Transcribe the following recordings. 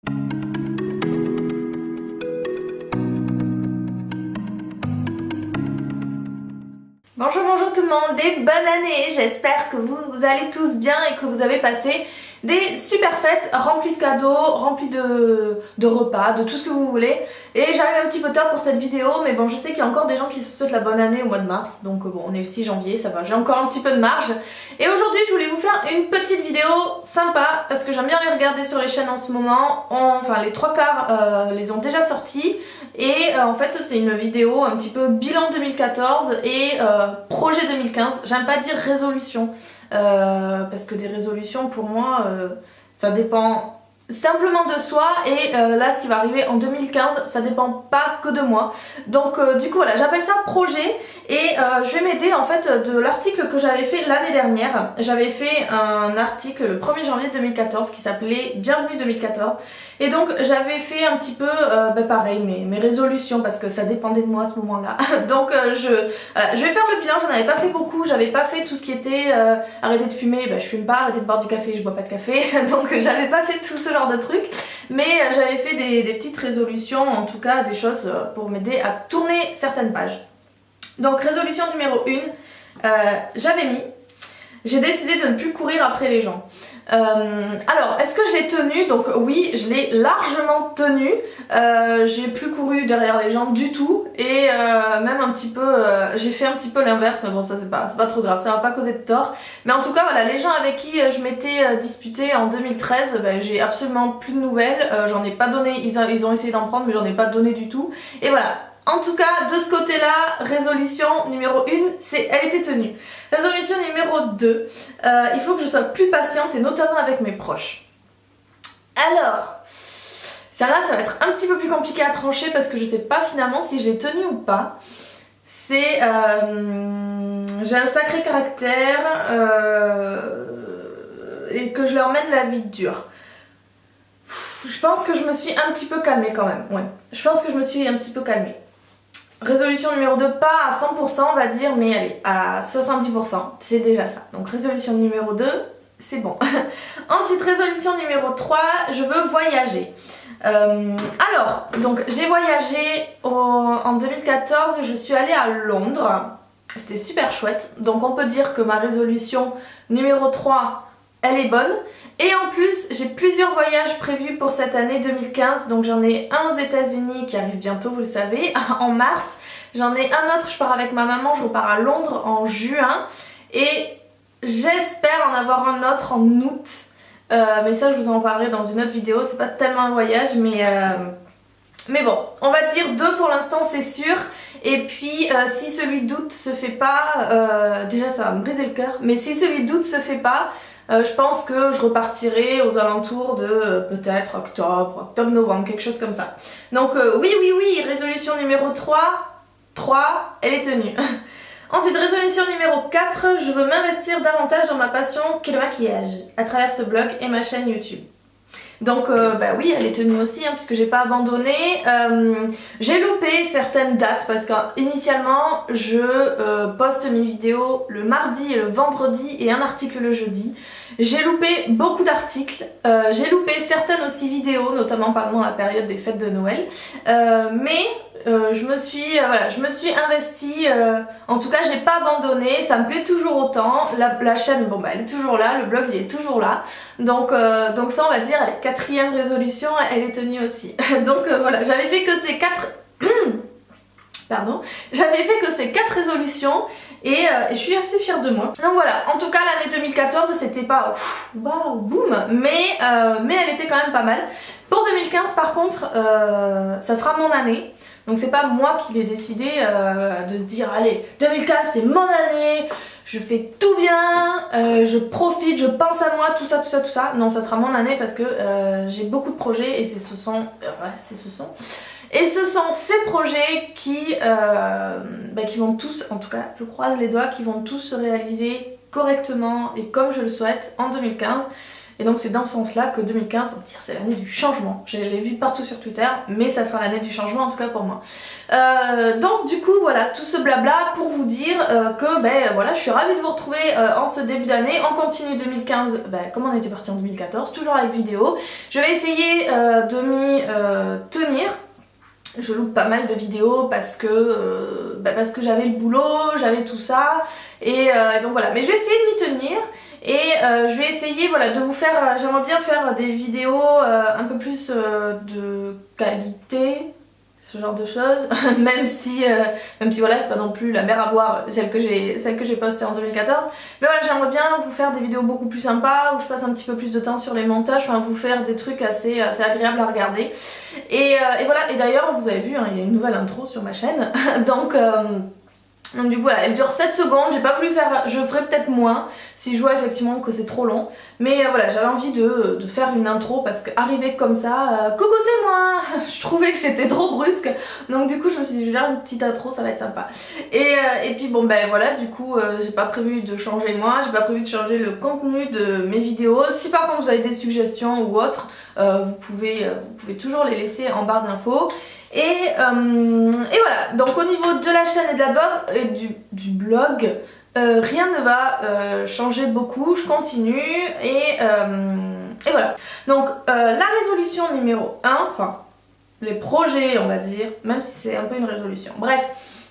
Bonjour, bonjour tout le monde et bonne année. J'espère que vous allez tous bien et que vous avez passé des super fêtes remplies de cadeaux, remplies de repas, de tout ce que vous voulez. Et j'arrive un petit peu tard pour cette vidéo, mais bon, je sais qu'il y a encore des gens qui se souhaitent la bonne année au mois de mars. Donc bon, on est le 6 janvier, ça va, j'ai encore un petit peu de marge. Et aujourd'hui, je voulais vous faire une petite vidéo sympa parce que j'aime bien les regarder sur les chaînes en ce moment. Enfin, les trois quarts les ont déjà sortis. Et en fait, c'est une vidéo un petit peu bilan 2014 et projet 2015. J'aime pas dire résolution parce que des résolutions pour moi ça dépend simplement de soi et là ce qui va arriver en 2015 ça dépend pas que de moi. Donc du coup voilà, j'appelle ça projet et je vais m'aider en fait de l'article que j'avais fait l'année dernière. J'avais fait un article le 1er janvier 2014 qui s'appelait Bienvenue 2014. Et donc j'avais fait un petit peu pareil mes résolutions parce que ça dépendait de moi à ce moment là. Donc voilà, je vais faire le bilan, j'en avais pas fait beaucoup, j'avais pas fait tout ce qui était arrêter de fumer, je fume pas, arrêter de boire du café, je bois pas de café. Donc j'avais pas fait tout ce genre de trucs. Mais j'avais fait des petites résolutions, en tout cas des choses pour m'aider à tourner certaines pages. Donc résolution numéro 1, j'ai décidé de ne plus courir après les gens. Alors, est-ce que je l'ai tenu? Donc oui, je l'ai largement tenu. J'ai plus couru derrière les gens du tout et même un petit peu, j'ai fait un petit peu l'inverse, mais bon ça c'est pas trop grave, ça m'a pas causé de tort. Mais en tout cas voilà, les gens avec qui je m'étais disputée en 2013, j'ai absolument plus de nouvelles. J'en ai pas donné, ils ont essayé d'en prendre mais j'en ai pas donné du tout. Et voilà. En tout cas, de ce côté-là, résolution numéro 1, elle était tenue. Résolution numéro 2, il faut que je sois plus patiente et notamment avec mes proches. Alors, celle-là, ça va être un petit peu plus compliqué à trancher parce que je sais pas finalement si je l'ai tenue ou pas. J'ai un sacré caractère et que je leur mène la vie dure. Je pense que je me suis un petit peu calmée quand même, ouais. Je pense que je me suis un petit peu calmée. Résolution numéro 2, pas à 100% on va dire, mais allez, à 70%, c'est déjà ça. Donc résolution numéro 2, c'est bon. Ensuite, résolution numéro 3, je veux voyager. Alors, donc j'ai voyagé en 2014, je suis allée à Londres, c'était super chouette. Donc on peut dire que ma résolution numéro 3, elle est bonne. Et en plus, j'ai plusieurs voyages prévus pour cette année 2015. Donc j'en ai un aux États-Unis qui arrive bientôt, vous le savez, en mars. J'en ai un autre, je pars avec ma maman, je repars à Londres en juin. Et j'espère en avoir un autre en août. Mais ça, je vous en parlerai dans une autre vidéo. C'est pas tellement un voyage, mais bon, on va dire 2 pour l'instant, c'est sûr. Et puis si celui d'août se fait pas, déjà ça va me briser le cœur. Mais si celui d'août se fait pas, je pense que je repartirai aux alentours de peut-être octobre-novembre, quelque chose comme ça. Donc oui, résolution numéro 3, elle est tenue. Ensuite, résolution numéro 4, je veux m'investir davantage dans ma passion qui est le maquillage, à travers ce blog et ma chaîne YouTube. Donc oui, elle est tenue aussi puisque j'ai pas abandonné. J'ai loupé certaines dates parce qu'initialement je poste mes vidéos le mardi et le vendredi et un article le jeudi. J'ai loupé beaucoup d'articles, j'ai loupé certaines aussi vidéos, notamment pendant la période des fêtes de Noël. Je me suis investie, en tout cas j'ai pas abandonné, ça me plaît toujours autant, la chaîne elle est toujours là, le blog il est toujours là, donc ça on va dire la 4e résolution elle est tenue aussi. Donc voilà, j'avais fait que ces 4 résolutions et je suis assez fière de moi. Donc voilà, en tout cas l'année 2014 c'était pas waouh boum, mais elle était quand même pas mal. Pour 2015 par contre, ça sera mon année. Donc c'est pas moi qui vais décider de se dire allez 2015 c'est mon année, je fais tout bien, je profite, je pense à moi, tout ça. Non, ça sera mon année parce que j'ai beaucoup de projets et ce sont ces projets qui vont tous, en tout cas je croise les doigts, qui vont tous se réaliser correctement et comme je le souhaite en 2015. Et donc c'est dans ce sens-là que 2015, on va dire, c'est l'année du changement. Je l'ai vu partout sur Twitter, mais ça sera l'année du changement en tout cas pour moi. Donc du coup voilà, tout ce blabla pour vous dire que ben voilà, je suis ravie de vous retrouver en ce début d'année. On continue 2015, comme on était parti en 2014, toujours avec vidéo. Je vais essayer de m'y tenir. Je loupe pas mal de vidéos parce que j'avais le boulot, j'avais tout ça, et donc voilà, mais je vais essayer de m'y tenir. Et je vais essayer voilà, de vous faire, j'aimerais bien faire des vidéos un peu plus de qualité, ce genre de choses, même si voilà, c'est pas non plus la mer à boire, celle que j'ai postée en 2014. Mais voilà, j'aimerais bien vous faire des vidéos beaucoup plus sympas, où je passe un petit peu plus de temps sur les montages, enfin vous faire des trucs assez agréables à regarder. Et voilà, et d'ailleurs vous avez vu, hein, il y a une nouvelle intro sur ma chaîne, donc du coup voilà, elle dure 7 secondes, j'ai pas voulu faire, je ferai peut-être moins si je vois effectivement que c'est trop long, mais voilà, j'avais envie de faire une intro parce qu'arriver comme ça, coucou c'est moi, je trouvais que c'était trop brusque, donc du coup je me suis dit je vais faire une petite intro, ça va être sympa. Et puis bon voilà, du coup j'ai pas prévu de changer moi, j'ai pas prévu de changer le contenu de mes vidéos. Si par contre vous avez des suggestions ou autres, vous pouvez toujours les laisser en barre d'infos. Et voilà, donc au niveau de la chaîne et de la du blog, rien ne va changer beaucoup, je continue et voilà. Donc la résolution numéro 1, enfin les projets on va dire, même si c'est un peu une résolution, bref,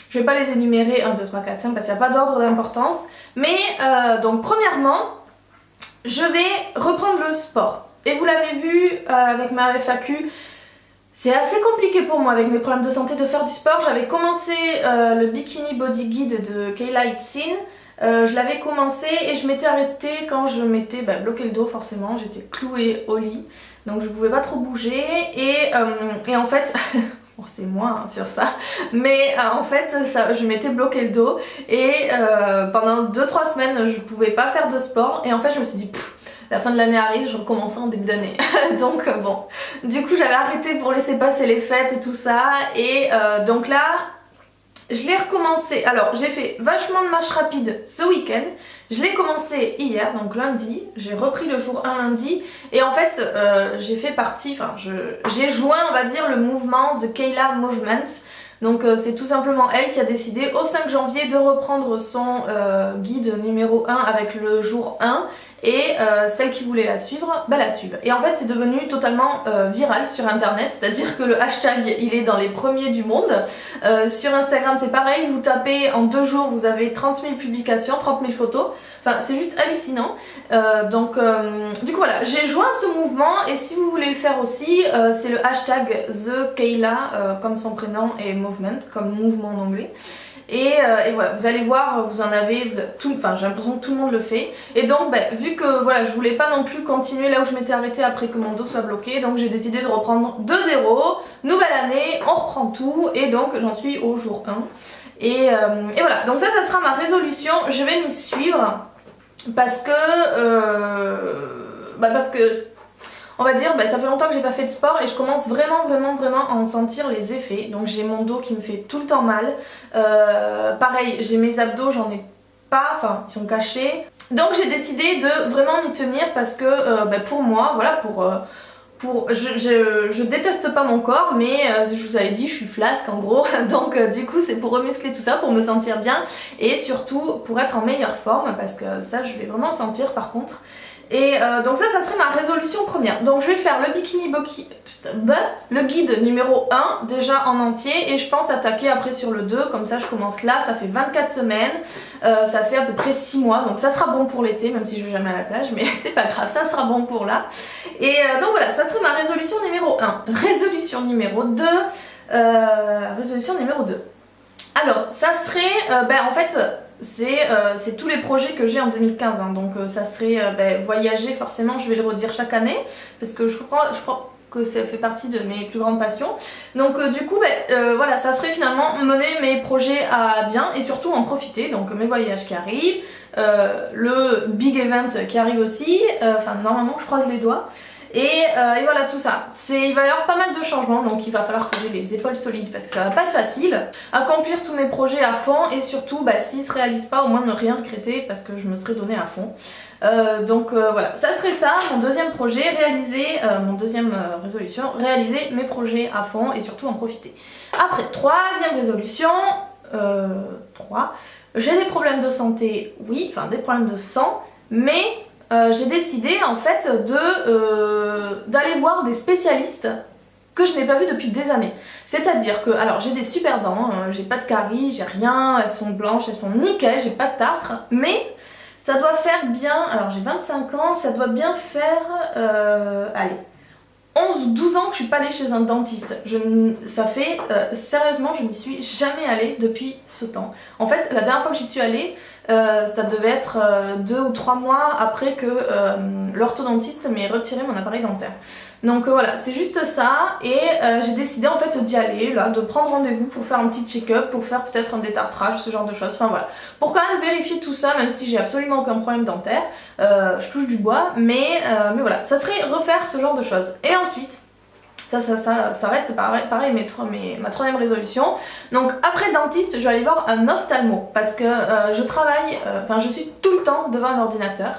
je vais pas les énumérer 1, 2, 3, 4, 5 parce qu'il n'y a pas d'ordre d'importance, mais donc premièrement, je vais reprendre le sport. Et vous l'avez vu avec ma FAQ, c'est assez compliqué pour moi avec mes problèmes de santé de faire du sport. J'avais commencé le Bikini Body Guide de Kayla Itsine. Je l'avais commencé et je m'étais arrêtée quand je m'étais bloqué le dos forcément. J'étais clouée au lit, donc je pouvais pas trop bouger. Et en fait, bon, c'est moi hein, sur ça, mais en fait je m'étais bloqué le dos et pendant 2-3 semaines je pouvais pas faire de sport. Et en fait je me suis dit la fin de l'année arrive, je recommencerai en début d'année. Donc bon, du coup j'avais arrêté pour laisser passer les fêtes et tout ça. Et donc là, je l'ai recommencé. Alors j'ai fait vachement de marche rapide ce week-end. Je l'ai commencé hier, donc lundi. J'ai repris le jour 1 lundi. Et en fait, j'ai fait partie, enfin j'ai joint on va dire le mouvement The Kayla Movement. Donc c'est tout simplement elle qui a décidé au 5 janvier de reprendre son guide numéro 1 avec le jour 1 et celles qui voulaient la suivre, la suivent. Et en fait c'est devenu totalement viral sur internet, c'est-à-dire que le hashtag il est dans les premiers du monde. Sur Instagram c'est pareil, vous tapez en 2 jours vous avez 30 000 publications, 30 000 photos. Enfin c'est juste hallucinant. Du coup voilà, j'ai joint ce mouvement et si vous voulez le faire aussi, c'est le hashtag The Kayla comme son prénom et movement comme mouvement en anglais. Et voilà, vous allez voir, vous en avez, enfin j'ai l'impression que tout le monde le fait. Et donc vu que voilà, je voulais pas non plus continuer là où je m'étais arrêtée après que mon dos soit bloqué, donc j'ai décidé de reprendre de zéro, nouvelle année, on reprend tout et donc j'en suis au jour 1. Et voilà, donc ça sera ma résolution, je vais m'y suivre parce que on va dire, ça fait longtemps que j'ai pas fait de sport et je commence vraiment à en sentir les effets. Donc j'ai mon dos qui me fait tout le temps mal. Pareil, j'ai mes abdos, j'en ai pas, enfin ils sont cachés. Donc j'ai décidé de vraiment m'y tenir parce que pour moi, voilà, je déteste pas mon corps, mais je vous avais dit je suis flasque en gros, donc du coup c'est pour remuscler tout ça, pour me sentir bien et surtout pour être en meilleure forme parce que ça je vais vraiment le sentir par contre. Et donc ça serait ma résolution première. Donc je vais faire le Bikini Body, le guide numéro 1 déjà en entier et je pense attaquer après sur le 2, comme ça je commence là, ça fait 24 semaines, ça fait à peu près 6 mois, donc ça sera bon pour l'été, même si je vais jamais à la plage, mais c'est pas grave, ça sera bon pour là. Et donc voilà, ça serait ma résolution numéro 1. Résolution numéro 2, alors ça serait, en fait c'est tous les projets que j'ai en 2015 hein. Donc ça serait voyager, forcément je vais le redire chaque année parce que je crois que ça fait partie de mes plus grandes passions. Donc du coup voilà, ça serait finalement mener mes projets à bien et surtout en profiter, donc mes voyages qui arrivent, le big event qui arrive aussi, enfin normalement je croise les doigts. et voilà tout ça. Il va y avoir pas mal de changements, donc il va falloir que j'ai les épaules solides parce que ça va pas être facile. Accomplir tous mes projets à fond et surtout bah, s'ils se réalisent pas, au moins ne rien regretter parce que je me serais donné à fond. Donc voilà, ça serait ça, mon deuxième projet, mon deuxième résolution, réaliser mes projets à fond et surtout en profiter. Après, troisième résolution, 3, j'ai des problèmes de santé, oui, enfin des problèmes de sang, mais j'ai décidé en fait d'aller voir des spécialistes que je n'ai pas vu depuis des années. C'est-à-dire que, alors j'ai des super dents, j'ai pas de caries, j'ai rien, elles sont blanches, elles sont nickel, j'ai pas de tartre, mais ça doit faire bien, alors j'ai 25 ans, ça doit bien faire, allez, 11 ou 12 ans que je suis pas allée chez un dentiste. Ça fait, sérieusement, je n'y suis jamais allée depuis ce temps. En fait, la dernière fois que j'y suis allée, ça devait être 2 ou 3 mois après que l'orthodontiste m'ait retiré mon appareil dentaire. Donc voilà, c'est juste ça et j'ai décidé en fait d'y aller, là, de prendre rendez-vous pour faire un petit check-up, pour faire peut-être un détartrage, ce genre de choses, enfin voilà. Pour quand même vérifier tout ça, même si j'ai absolument aucun problème dentaire, je touche du bois, mais voilà, ça serait refaire ce genre de choses. Et ensuite, ça reste pareil ma troisième résolution. Donc après dentiste, je vais aller voir un ophtalmo parce que je suis tout le temps devant un ordinateur.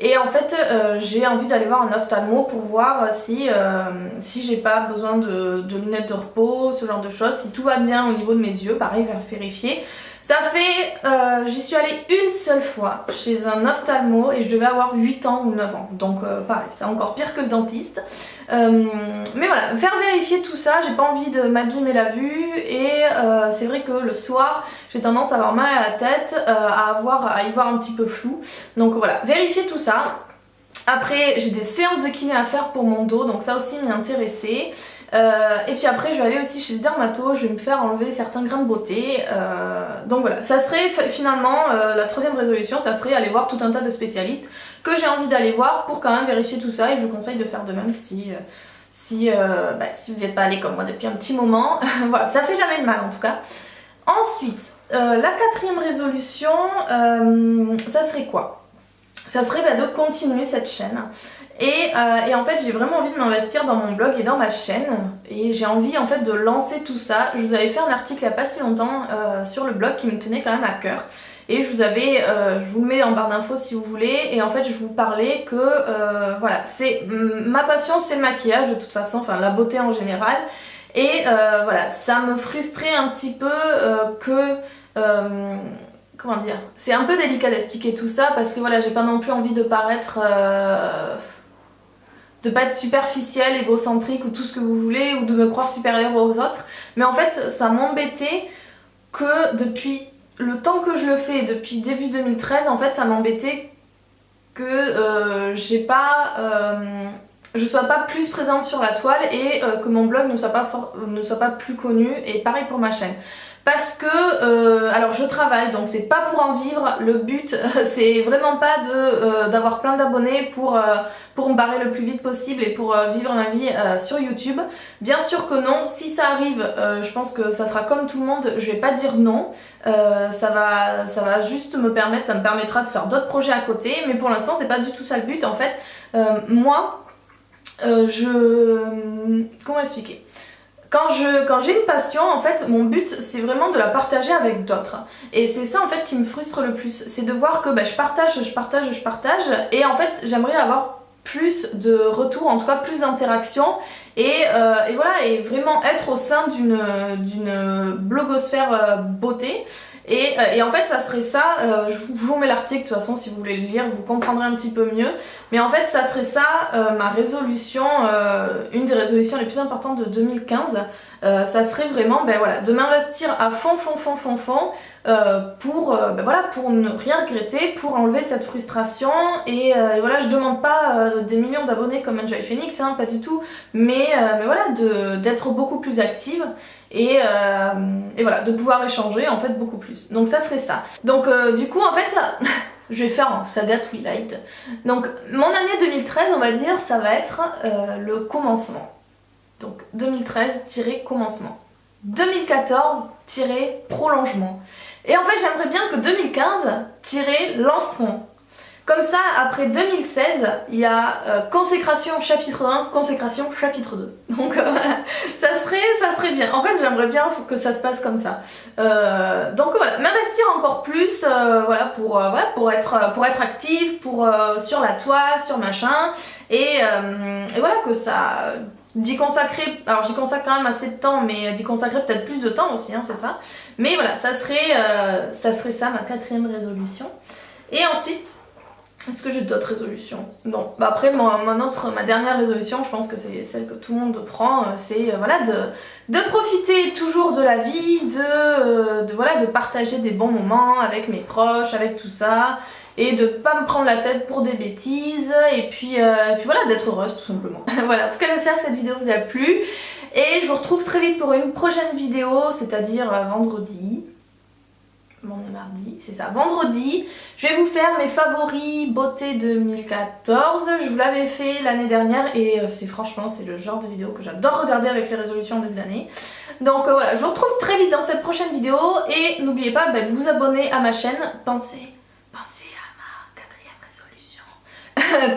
Et en fait, j'ai envie d'aller voir un ophtalmo pour voir si j'ai pas besoin de lunettes de repos, ce genre de choses, si tout va bien au niveau de mes yeux, pareil, vérifier. Ça fait, j'y suis allée une seule fois chez un ophtalmo et je devais avoir 8 ans ou 9 ans. Donc pareil, c'est encore pire que le dentiste. Mais voilà, faire vérifier tout ça, j'ai pas envie de m'abîmer la vue et c'est vrai que le soir, j'ai tendance à avoir mal à la tête, à y voir un petit peu flou. Donc voilà, vérifier tout ça. Après, j'ai des séances de kiné à faire pour mon dos, donc ça aussi m'y intéresser. Et puis après, je vais aller aussi chez le dermato, je vais me faire enlever certains grains de beauté. Donc voilà, ça serait finalement la troisième résolution, ça serait aller voir tout un tas de spécialistes que j'ai envie d'aller voir pour quand même vérifier tout ça. Et je vous conseille de faire de même si vous n'y êtes pas allé comme moi depuis un petit moment. Voilà, ça fait jamais de mal en tout cas. Ensuite, la quatrième résolution, ça serait quoi ? Ça serait de continuer cette chaîne et en fait j'ai vraiment envie de m'investir dans mon blog et dans ma chaîne et j'ai envie en fait de lancer tout ça. Je vous avais fait un article il n'y a pas si longtemps sur le blog qui me tenait quand même à cœur et je vous le mets en barre d'infos si vous voulez et en fait je vous parlais que voilà, ma passion c'est le maquillage de toute façon, enfin la beauté en général et voilà, ça me frustrait un petit peu comment dire, c'est un peu délicat d'expliquer tout ça parce que voilà, j'ai pas non plus envie de paraître de pas être superficielle, égocentrique ou tout ce que vous voulez ou de me croire supérieure aux autres, mais en fait ça m'embêtait que depuis le temps que je le fais, depuis début 2013 en fait ça m'embêtait que je sois pas plus présente sur la toile et que mon blog ne soit pas plus connu et pareil pour ma chaîne. Parce que, alors je travaille donc c'est pas pour en vivre, le but c'est vraiment pas d'avoir plein d'abonnés pour me barrer le plus vite possible et pour vivre ma vie sur YouTube. Bien sûr que non, si ça arrive, je pense que ça sera comme tout le monde, je vais pas dire non, ça va juste ça me permettra de faire d'autres projets à côté, mais pour l'instant c'est pas du tout ça le but en fait. Moi, comment expliquer ? Quand j'ai une passion, en fait, mon but c'est vraiment de la partager avec d'autres. Et c'est ça en fait qui me frustre le plus, c'est de voir que je partage, et en fait j'aimerais avoir plus de retours, en tout cas plus d'interactions, et voilà, et vraiment être au sein d'une blogosphère beauté. Et en fait ça serait ça, je vous mets l'article de toute façon si vous voulez le lire, vous comprendrez un petit peu mieux. Mais en fait ça serait ça ma résolution, une des résolutions les plus importantes de 2015. Ça serait vraiment voilà, de m'investir à fond pour ne rien regretter, pour enlever cette frustration et voilà, je demande pas des millions d'abonnés comme Enjoy Phoenix, hein, pas du tout, mais voilà, d'être beaucoup plus active et voilà, de pouvoir échanger en fait beaucoup plus. Donc ça serait ça. Donc du coup en fait je vais faire en saga Twilight. Donc mon année 2013 on va dire ça va être le commencement. Donc 2013-commencement. 2014-prolongement. Et en fait j'aimerais bien que 2015-lancement. Comme ça, après 2016, il y a consécration chapitre 1, consécration chapitre 2. Donc ça serait bien. En fait, j'aimerais bien que ça se passe comme ça. Donc voilà, m'investir encore plus pour être active, sur la toile, sur machin. Et voilà, que ça... D'y consacrer, alors j'y consacre quand même assez de temps, mais d'y consacrer peut-être plus de temps aussi, hein, c'est ça. Mais voilà, ça serait ça ma 4e résolution. Et ensuite, est-ce que j'ai d'autres résolutions? Non. Bah après, ma dernière résolution, je pense que c'est celle que tout le monde prend, c'est voilà, de profiter toujours de la vie, de partager des bons moments avec mes proches, avec tout ça, et de pas me prendre la tête pour des bêtises, et puis voilà, d'être heureuse tout simplement. Voilà, en tout cas j'espère que cette vidéo vous a plu, et je vous retrouve très vite pour une prochaine vidéo, c'est-à-dire vendredi. On est mardi, c'est ça, vendredi. Je vais vous faire mes favoris beauté 2014. Je vous l'avais fait l'année dernière et franchement c'est le genre de vidéo que j'adore regarder avec les résolutions en début d'année. Donc voilà, je vous retrouve très vite dans cette prochaine vidéo et n'oubliez pas de vous abonner à ma chaîne. Pensez à ma 4e résolution.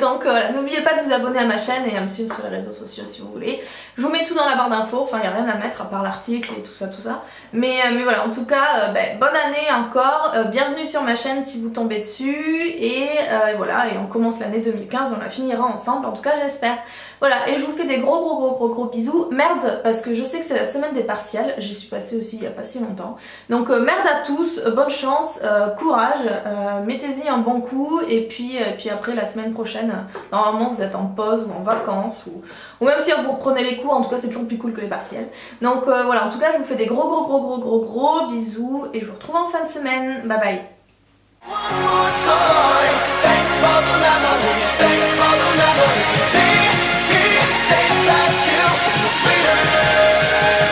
Donc voilà, n'oubliez pas de vous abonner à ma chaîne et à me suivre sur les réseaux sociaux si vous voulez. Je vous mets tout dans la barre d'infos, enfin il n'y a rien à mettre à part l'article et tout ça. Mais voilà, en tout cas, bonne année encore, bienvenue sur ma chaîne si vous tombez dessus, et voilà, et on commence l'année 2015, on la finira ensemble, en tout cas j'espère. Voilà, et je vous fais des gros bisous. Merde, parce que je sais que c'est la semaine des partiels, j'y suis passée aussi il n'y a pas si longtemps. Donc merde à tous, bonne chance, courage, mettez-y un bon coup, et puis après la semaine prochaine, normalement vous êtes en pause ou en vacances, ou même si vous reprenez les cours, en tout cas c'est toujours plus cool que les partiels. Donc voilà, en tout cas je vous fais des gros bisous, et je vous retrouve en fin de semaine. Bye bye. One more time, thanks for the memories, thanks for the memories. See, it tastes like you, sweeter.